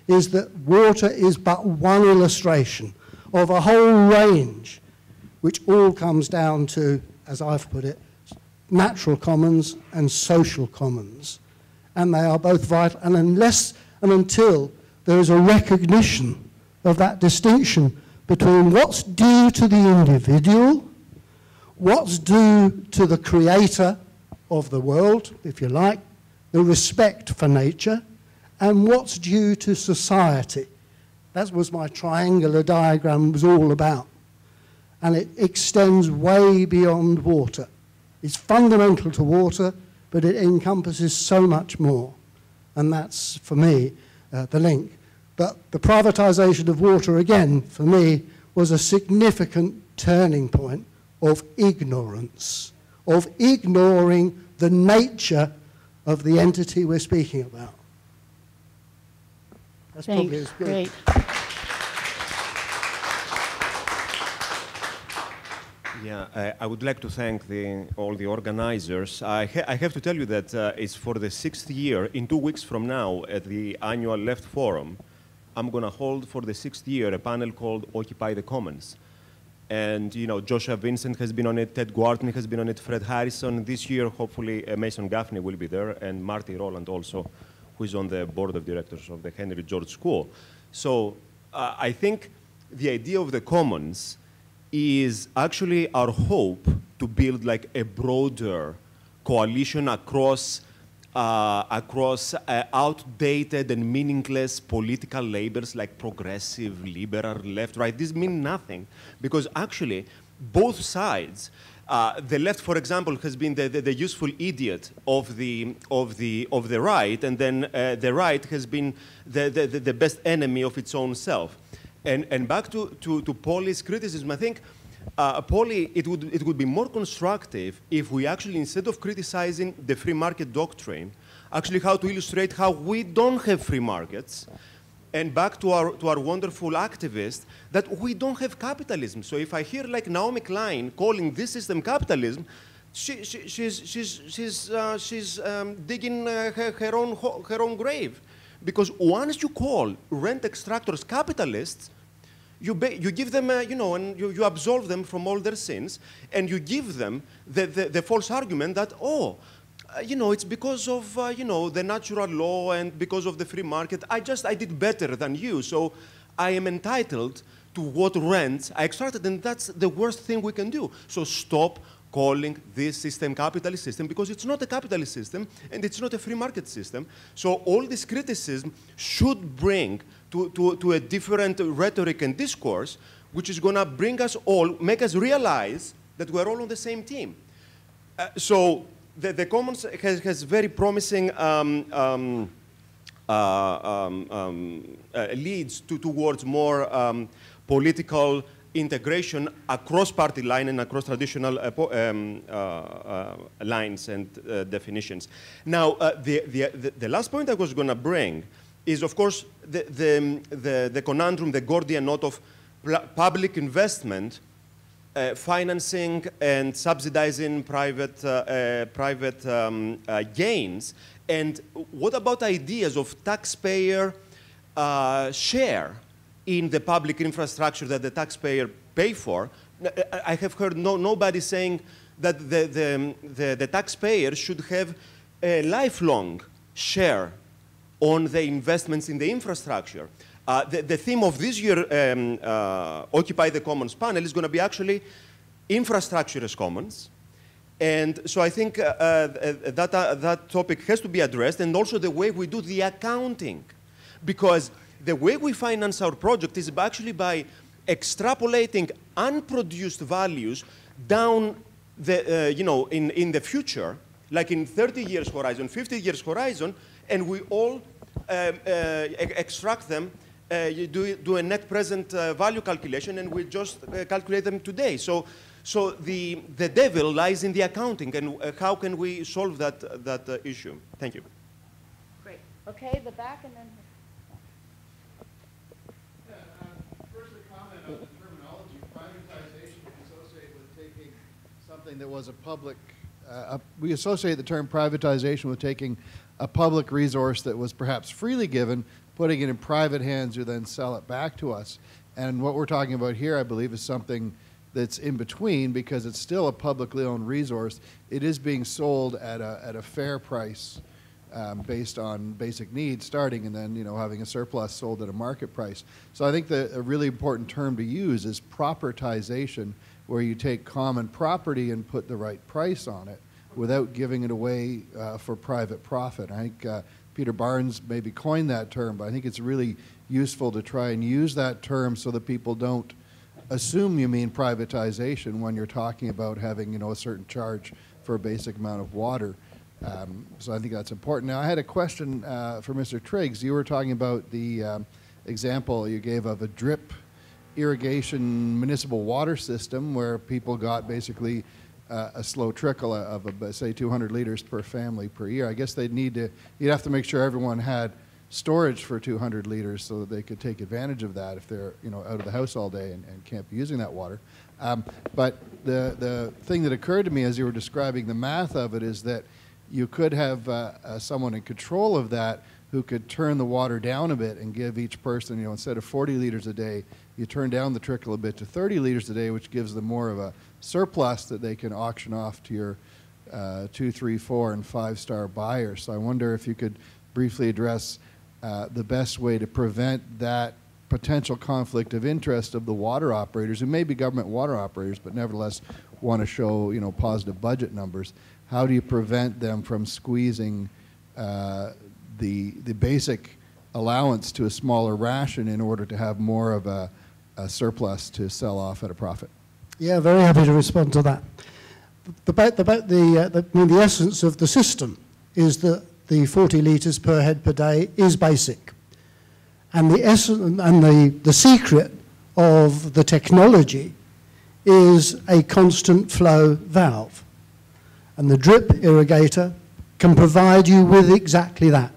is that water is but one illustration of a whole range, which all comes down to, as I've put it, natural commons and social commons. And they are both vital. And unless and until there is a recognition of that distinction between what's due to the individual, what's due to the creator of the world, if you like, the respect for nature, and what's due to society. That was my triangular diagram was all about. And it extends way beyond water. It's fundamental to water, but it encompasses so much more. And that's, for me, the link. But the privatization of water, again, for me, was a significant turning point of ignorance, of ignoring the nature of the entity we're speaking about. That's probably as good. Great. Yeah, I would like to thank all the organizers. I have to tell you that it's for the 6th year. In 2 weeks from now, at the annual Left Forum, I'm going to hold for the 6th year a panel called Occupy the Commons. And, you know, Joshua Vincent has been on it, Ted Gwartney has been on it, Fred Harrison. This year, hopefully, Mason Gaffney will be there, and Marty Rowland also, who is on the board of directors of the Henry George School. So I think the idea of the commons is actually our hope to build like a broader coalition across outdated and meaningless political labels like progressive, liberal, left, right. These mean nothing because actually both sides, the left, for example, has been the useful idiot of the right, and then the right has been the best enemy of its own self. And back to Polly's criticism, I think, Polly, it would be more constructive if we actually, instead of criticizing the free market doctrine, actually how to illustrate how we don't have free markets, and back to our wonderful activist, that we don't have capitalism. So if I hear like Naomi Klein calling this system capitalism, she's digging her own grave. Because once you call rent extractors capitalists, you give them, and you absolve them from all their sins, and you give them the false argument that, it's because of, the natural law and because of the free market. I did better than you, so I am entitled to what rent I extracted, and that's the worst thing we can do. So stop calling this system capitalist system, because it's not a capitalist system and it's not a free market system. So all this criticism should bring to a different rhetoric and discourse, which is going to bring us all, make us realize that we're all on the same team. So the Commons has very promising leads towards more political integration across party line and across traditional lines and definitions. Now, the last point I was going to bring is, of course, the conundrum, the Gordian knot of public investment, financing and subsidizing private gains. And what about ideas of taxpayer share in the public infrastructure that the taxpayer pay for? I have heard nobody saying that the taxpayer should have a lifelong share on the investments in the infrastructure. The theme of this year Occupy the Commons panel is going to be actually infrastructure as commons. And so I think that topic has to be addressed, and also the way we do the accounting. Because the way we finance our project is actually by extrapolating unproduced values down the, in the future, like in 30 years horizon, 50 years horizon, and we all extract them, do a net present value calculation, and we just calculate them today. So the devil lies in the accounting, and how can we solve that issue? Thank you. Great. Okay, the back and then. First, a comment on the terminology. Privatization is associated with taking something that was a public we associate the term privatization with taking a public resource that was perhaps freely given, putting it in private hands who then sell it back to us. And what we're talking about here, I believe, is something that's in between, because it's still a publicly owned resource. It is being sold at a fair price based on basic needs starting, and then having a surplus sold at a market price. So I think that a really important term to use is propertization, where you take common property and put the right price on it without giving it away for private profit. I think Peter Barnes maybe coined that term, but I think it's really useful to try and use that term so that people don't assume you mean privatization when you're talking about having a certain charge for a basic amount of water. So I think that's important. Now, I had a question for Mr. Triggs. You were talking about the example you gave of a drip irrigation municipal water system where people got basically a slow trickle of, say, 200 liters per family per year. I guess you'd have to make sure everyone had storage for 200 liters so that they could take advantage of that if they're out of the house all day and can't be using that water. But the thing that occurred to me as you were describing the math of it is that you could have someone in control of that who could turn the water down a bit and give each person, instead of 40 liters a day, you turn down the trickle a bit to 30 liters a day, which gives them more of a surplus that they can auction off to your 2, 3, 4, and 5-star buyers. So I wonder if you could briefly address the best way to prevent that potential conflict of interest of the water operators, who may be government water operators, but nevertheless want to show positive budget numbers. How do you prevent them from squeezing the basic allowance to a smaller ration in order to have more of a surplus to sell off at a profit? Yeah, very happy to respond to that. The essence of the system is that the 40 litres per head per day is basic. And the essence and the secret of the technology is a constant flow valve. And the drip irrigator can provide you with exactly that.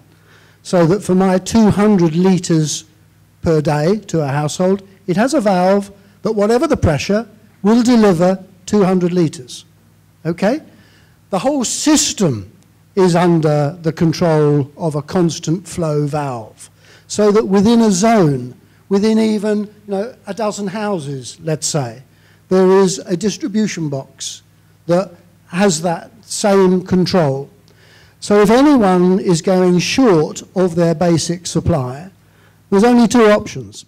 So that for my 200 litres per day to a household, it has a valve that, whatever the pressure, will deliver 200 litres. Okay? The whole system is under the control of a constant flow valve. So that within a zone, within even a dozen houses, let's say, there is a distribution box that has that same control. So if anyone is going short of their basic supply, there's only two options.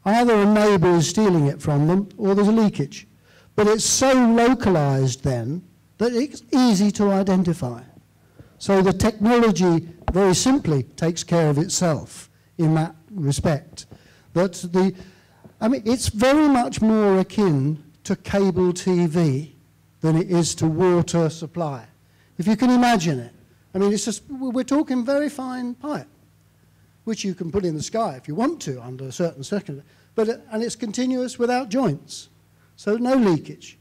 Either a neighbour is stealing it from them, or there's a leakage. But it's so localised then that it's easy to identify. So the technology very simply takes care of itself in that respect. It's very much more akin to cable TV than it is to water supply. If you can imagine it. It's just, we're talking very fine pipe, which you can put in the sky if you want to under a certain circumstance, and it's continuous without joints, so no leakage.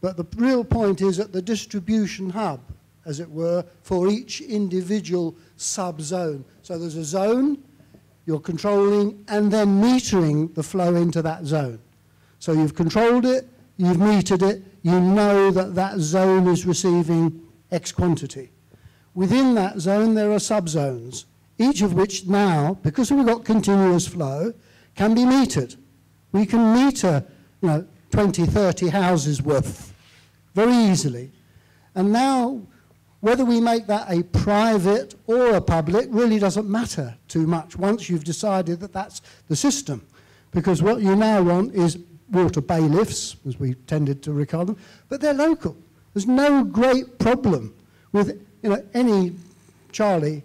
But the real point is at the distribution hub, as it were, for each individual sub-zone. So there's a zone, you're controlling, and then metering the flow into that zone. So you've controlled it, you've metered it, you know that that zone is receiving X quantity. Within that zone, there are sub-zones, each of which now, because we've got continuous flow, can be metered. We can meter, 20, 30 houses worth very easily. And now, whether we make that a private or a public really doesn't matter too much once you've decided that that's the system. Because what you now want is water bailiffs, as we tended to recall them, but they're local. There's no great problem with any Charlie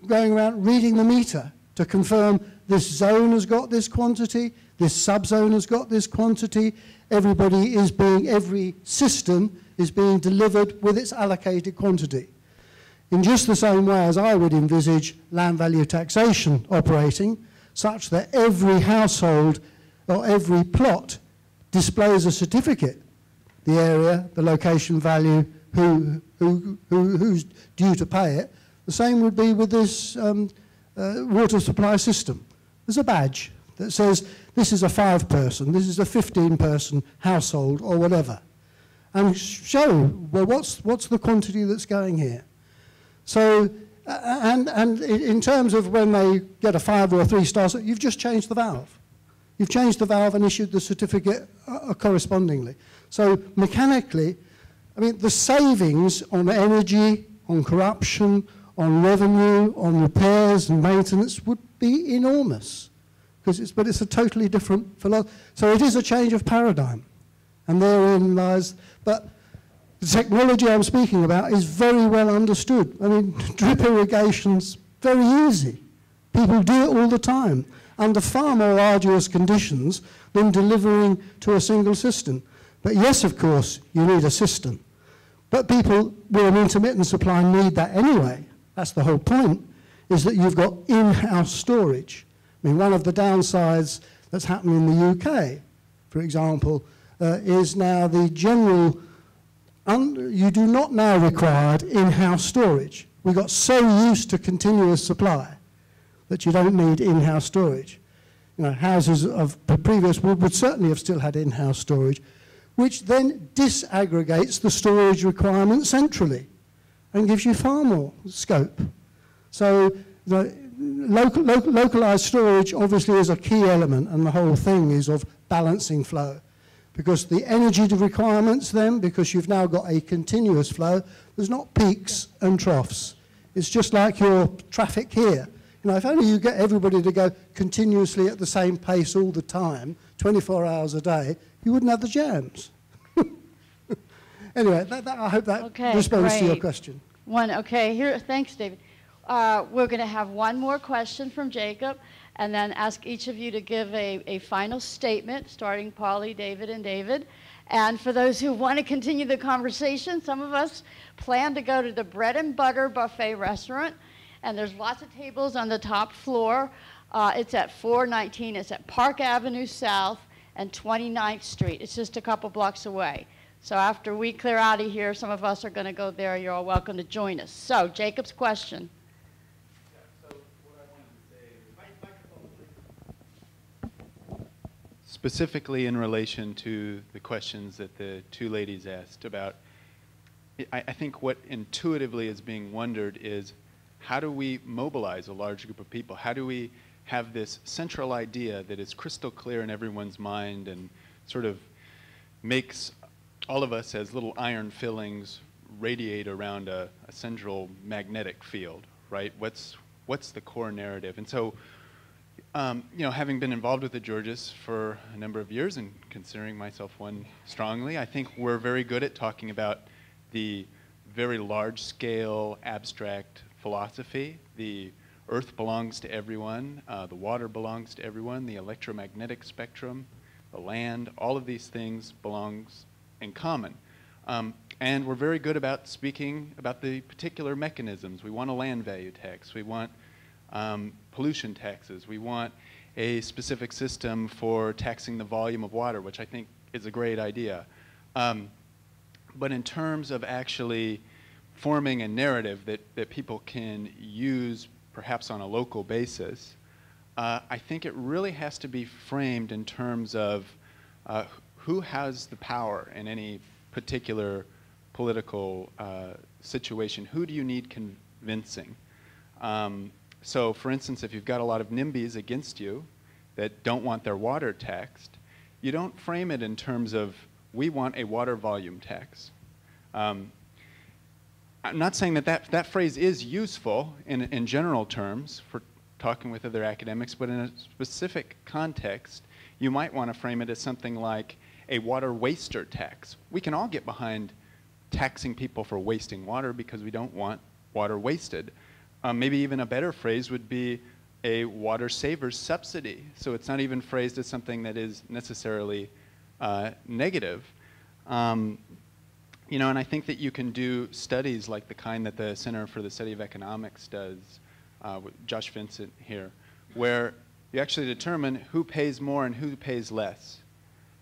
going around reading the meter to confirm this zone has got this quantity, this sub-zone has got this quantity, every system is being delivered with its allocated quantity. In just the same way as I would envisage land value taxation operating, such that every household or every plot displays a certificate, the area, the location value, who's due to pay it. The same would be with this water supply system. There's a badge that says this is a 5-person, this is a 15-person household or whatever. and show, well, what's the quantity that's going here? So, and in terms of when they get a 5 or a 3 star, you've just changed the valve. You've changed the valve and issued the certificate correspondingly. So mechanically, I mean, the savings on energy, on corruption, on revenue, on repairs and maintenance would be enormous. But it's a totally different philosophy. So it is a change of paradigm. And therein lies, but the technology I'm speaking about is very well understood. I mean, drip irrigation's very easy. People do it all the time under far more arduous conditions than delivering to a single system. But yes, of course, you need a system. But people with an intermittent supply need that anyway. That's the whole point, is that you've got in-house storage. I mean, one of the downsides that's happened in the UK, for example, is now the general, you do not now require in-house storage. We got so used to continuous supply that you don't need in-house storage. You know, houses of the previous would certainly have still had in-house storage, which then disaggregates the storage requirement centrally and gives you far more scope. So the localized storage obviously is a key element, and the whole thing is of balancing flow. Because the energy requirements then, because you've now got a continuous flow, there's not peaks and troughs. It's just like your traffic here. You know, if only you get everybody to go continuously at the same pace all the time, 24 hours a day, you wouldn't have the jams. Anyway, I hope that responds to your question. Thanks, David. We're going to have one more question from Jacob, and then ask each of you to give a final statement, starting Polly, David, and David. And for those who want to continue the conversation, some of us plan to go to the Bread and Butter Buffet restaurant, and there's lots of tables on the top floor. It's at 419. It's at Park Avenue South and 29th Street. It's just a couple blocks away. So after we clear out of here, some of us are going to go there. You're all welcome to join us. So, Jacob's question. Specifically in relation to the questions that the two ladies asked about, I think what intuitively is being wondered is, how do we mobilize a large group of people? How do we have this central idea that is crystal clear in everyone's mind and sort of makes all of us as little iron fillings radiate around a central magnetic field, right? What's the core narrative? And so, you know, having been involved with the Georges for a number of years and considering myself one strongly, I think we're very good at talking about the very large-scale abstract philosophy. The earth belongs to everyone, the water belongs to everyone, the electromagnetic spectrum, the land, all of these things belongs in common. And we're very good about speaking about the particular mechanisms. We want a land value tax. We want pollution taxes. We want a specific system for taxing the volume of water, which I think is a great idea. But in terms of actually forming a narrative that people can use perhaps on a local basis, I think it really has to be framed in terms of who has the power in any particular political situation. Who do you need convincing? So for instance, if you've got a lot of NIMBYs against you that don't want their water taxed, you don't frame it in terms of, we want a water volume tax. I'm not saying that phrase is useful in general terms for talking with other academics, but in a specific context, you might want to frame it as something like a water waster tax. We can all get behind taxing people for wasting water because we don't want water wasted. Maybe even a better phrase would be a water savers subsidy. So it's not even phrased as something that is necessarily negative. You know, and I think that you can do studies like the kind that the Center for the Study of Economics does, with Josh Vincent here, where you actually determine who pays more and who pays less.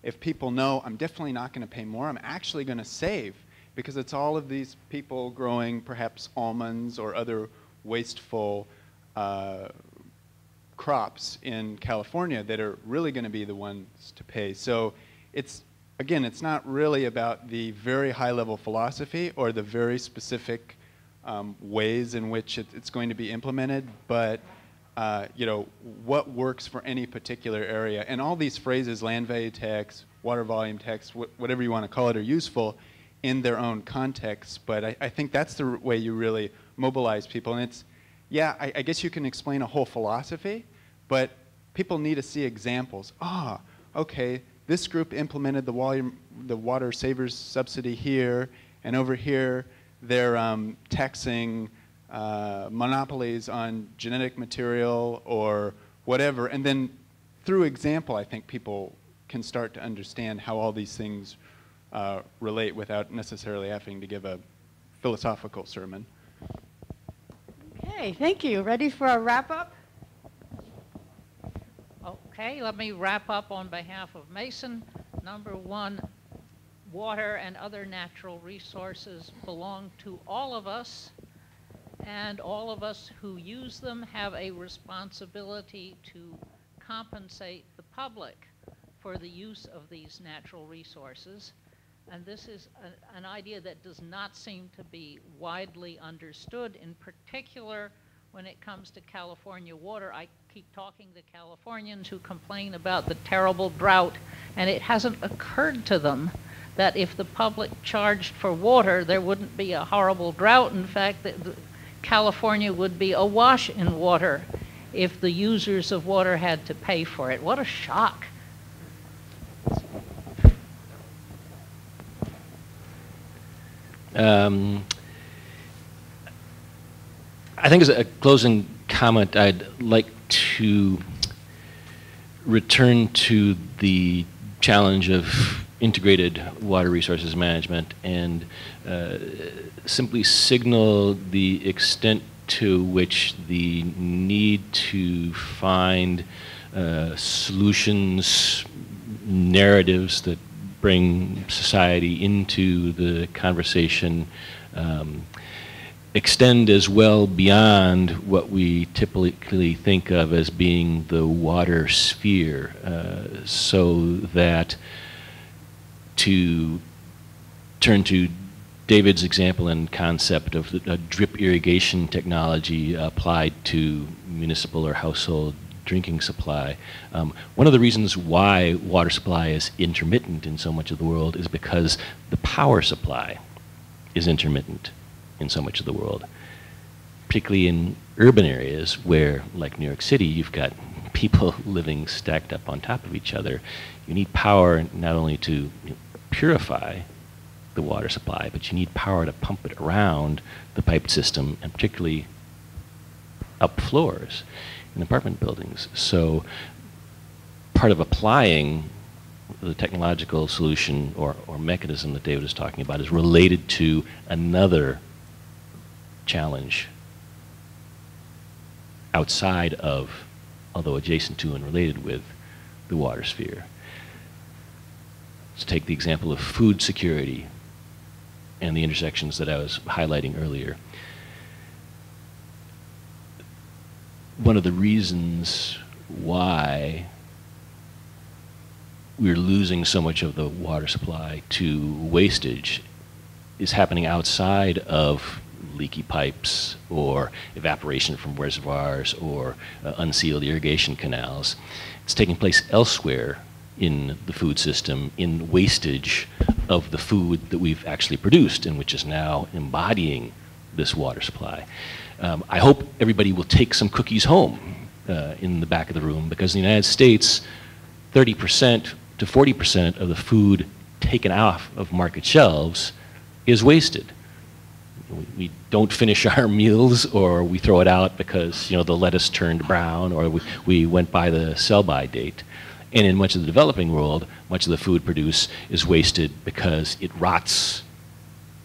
If people know, I'm definitely not going to pay more, I'm actually going to save, because it's all of these people growing perhaps almonds or other wasteful crops in California that are really going to be the ones to pay. So it's again, it's not really about the very high-level philosophy or the very specific ways in which it's going to be implemented, but you know, what works for any particular area. And all these phrases, land value tax, water volume tax, whatever you want to call it, are useful in their own context. But I think that's the way you really mobilize people. And it's, yeah, I guess you can explain a whole philosophy, but people need to see examples. Ah, okay, this group implemented the water savers subsidy here, and over here they're taxing monopolies on genetic material or whatever. And then through example, I think people can start to understand how all these things relate without necessarily having to give a philosophical sermon. Okay, thank you. Ready for a wrap-up? Okay, let me wrap up on behalf of Mason. Number one, water and other natural resources belong to all of us, and all of us who use them have a responsibility to compensate the public for the use of these natural resources. And this is an idea that does not seem to be widely understood, in particular when it comes to California water. I keep talking to Californians who complain about the terrible drought, and it hasn't occurred to them that if the public charged for water, there wouldn't be a horrible drought. In fact, California would be awash in water if the users of water had to pay for it. What a shock. I think as a closing comment, I'd like to return to the challenge of integrated water resources management and simply signal the extent to which the need to find solutions, narratives that bring society into the conversation extend as well beyond what we typically think of as being the water sphere, so that, to turn to David's example and concept of a drip irrigation technology applied to municipal or household drinking supply. One of the reasons why water supply is intermittent in so much of the world is because the power supply is intermittent in so much of the world, particularly in urban areas where, like New York City, you've got people living stacked up on top of each other. You need power not only to purify the water supply, but you need power to pump it around the piped system, and particularly up floors in apartment buildings. So part of applying the technological solution or mechanism that David is talking about is related to another challenge outside of, although adjacent to and related with, the water sphere. Let's take the example of food security and the intersections that I was highlighting earlier. One of the reasons why we're losing so much of the water supply to wastage is happening outside of leaky pipes or evaporation from reservoirs or unsealed irrigation canals. It's taking place elsewhere in the food system, in wastage of the food that we've actually produced and which is now embodying this water supply. I hope everybody will take some cookies home in the back of the room, because in the United States, 30% to 40% of the food taken off of market shelves is wasted. We don't finish our meals, or we throw it out because the lettuce turned brown, or we went by the sell-by date. And in much of the developing world, much of the food produced is wasted because it rots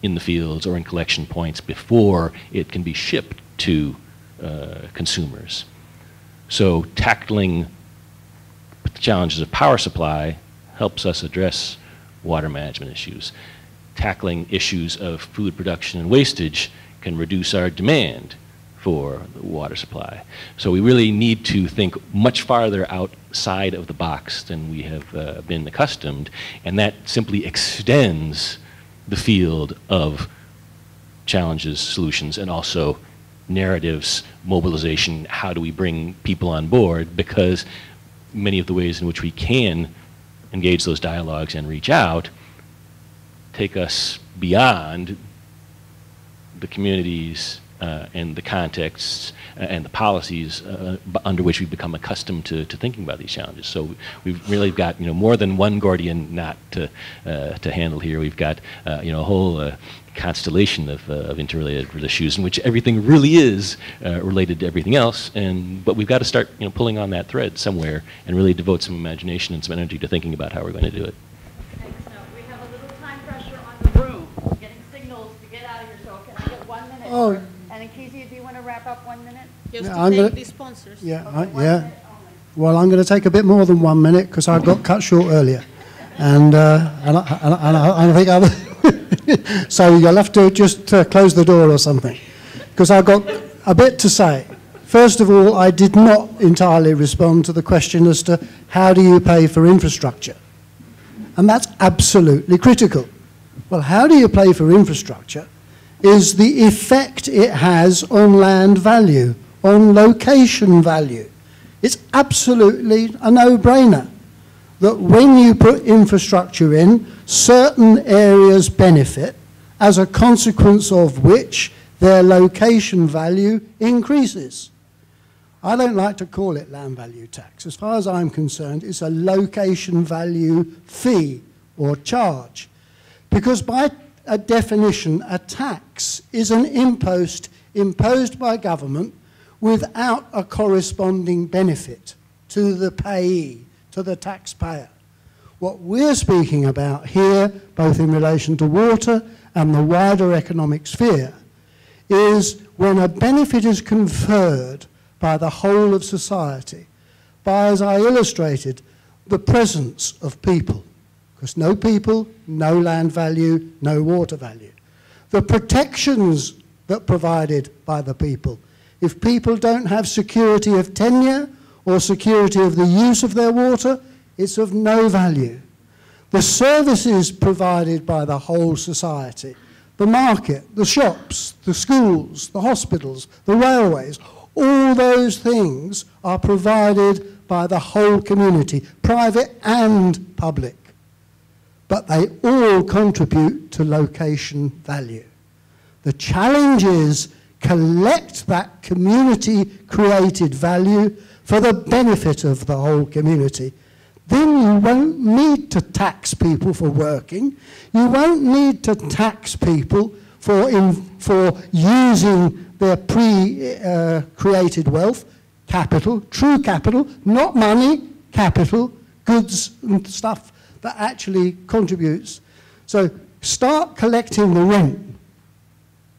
in the fields or in collection points before it can be shipped to consumers. So tackling the challenges of power supply helps us address water management issues. Tackling issues of food production and wastage can reduce our demand for the water supply. So we really need to think much farther outside of the box than we have been accustomed, and that simply extends the field of challenges, solutions, and also narratives, mobilization. How do we bring people on board? Because many of the ways in which we can engage those dialogues and reach out take us beyond the communities and the contexts and the policies under which we've become accustomed to thinking about these challenges. So we've really got more than one Gordian knot to handle here. We've got a whole constellation of interrelated issues in which everything really is related to everything else. But we've got to start pulling on that thread somewhere and really devote some imagination and some energy to thinking about how we're going to do it. We have a little time pressure on the room. Getting signals to get out of here. So can I get 1 minute? Oh. And Kezia, do you want to wrap up 1 minute? Just Yeah, to take the sponsors. Yeah, Okay, 1 yeah. minute only. Well, I'm going to take a bit more than 1 minute because I got cut short earlier, and I think I've so you'll have to just close the door or something, because I've got a bit to say. First of all, I did not entirely respond to the question as to how do you pay for infrastructure, and that's absolutely critical. Well, how do you pay for infrastructure is the effect it has on land value, on location value. It's absolutely a no-brainer that when you put infrastructure in, certain areas benefit, as a consequence of which their location value increases. I don't like to call it land value tax. As far as I'm concerned, it's a location value fee or charge, because by a definition, a tax is an impost imposed by government without a corresponding benefit to the payee, to the taxpayer. What we're speaking about here, both in relation to water and the wider economic sphere, is when a benefit is conferred by the whole of society, by, as I illustrated, the presence of people. Because no people, no land value, no water value. The protections that are provided by the people. If people don't have security of tenure or security of the use of their water, it's of no value. The services provided by the whole society, the market, the shops, the schools, the hospitals, the railways, all those things are provided by the whole community, private and public. But they all contribute to location value. The challenge is collect that community-created value for the benefit of the whole community. Then you won't need to tax people for working. You won't need to tax people for using their pre-created wealth, capital, true capital, not money, capital, goods and stuff that actually contributes. So start collecting the rent.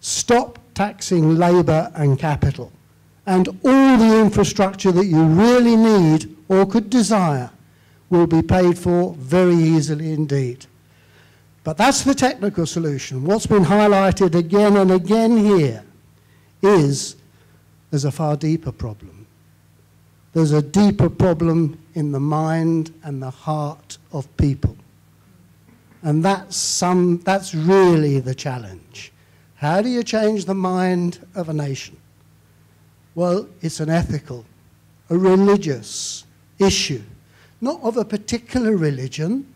Stop taxing labour and capital. And all the infrastructure that you really need or could desire will be paid for very easily indeed. But that's the technical solution. What's been highlighted again and again here is there's a far deeper problem. There's a deeper problem in the mind and the heart of people. And that's really the challenge. How do you change the mind of a nation? Well, it's an ethical, a religious issue, not of a particular religion,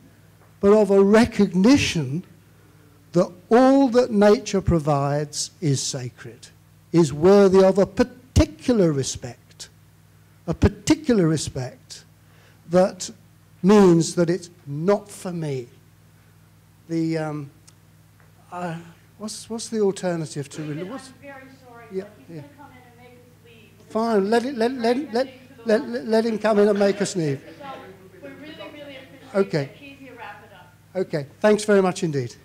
but of a recognition that all that nature provides is sacred, is worthy of a particular respect that means that it's not for me. The what's the alternative to religion? I'm very sorry, Yeah, but he's yeah. going to come in and make us leave. Fine, let him come in and make us leave. So we really, really appreciate Okay. that. Kezia, wrap it up. Okay, thanks very much indeed.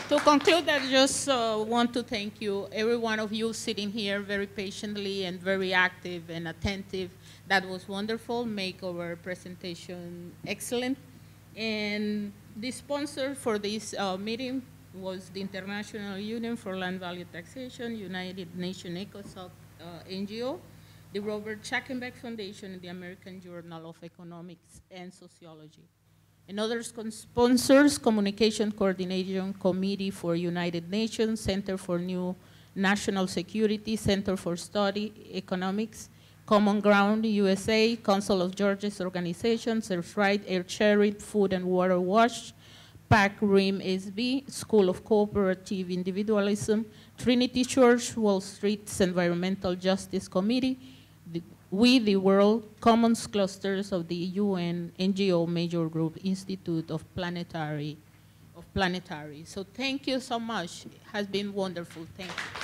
To conclude, I just want to thank you, every one of you sitting here very patiently and very active and attentive. That was wonderful, make our presentation excellent. And the sponsor for this meeting was the International Union for Land Value Taxation, United Nations ECOSOC NGO, the Robert Schackenbeck Foundation, and the American Journal of Economics and Sociology. And other sponsors, Communication Coordination Committee for United Nations, Center for New National Security, Center for Study Economics, Common Ground USA, Council of Georgia's organizations, Earthright, Air Sharing, Food and Water Watch, PAC RIM SB, School of Cooperative Individualism, Trinity Church, Wall Street's Environmental Justice Committee, We the World, Commons Clusters of the UN NGO Major Group Institute of Planetary. So thank you so much. It has been wonderful. Thank you.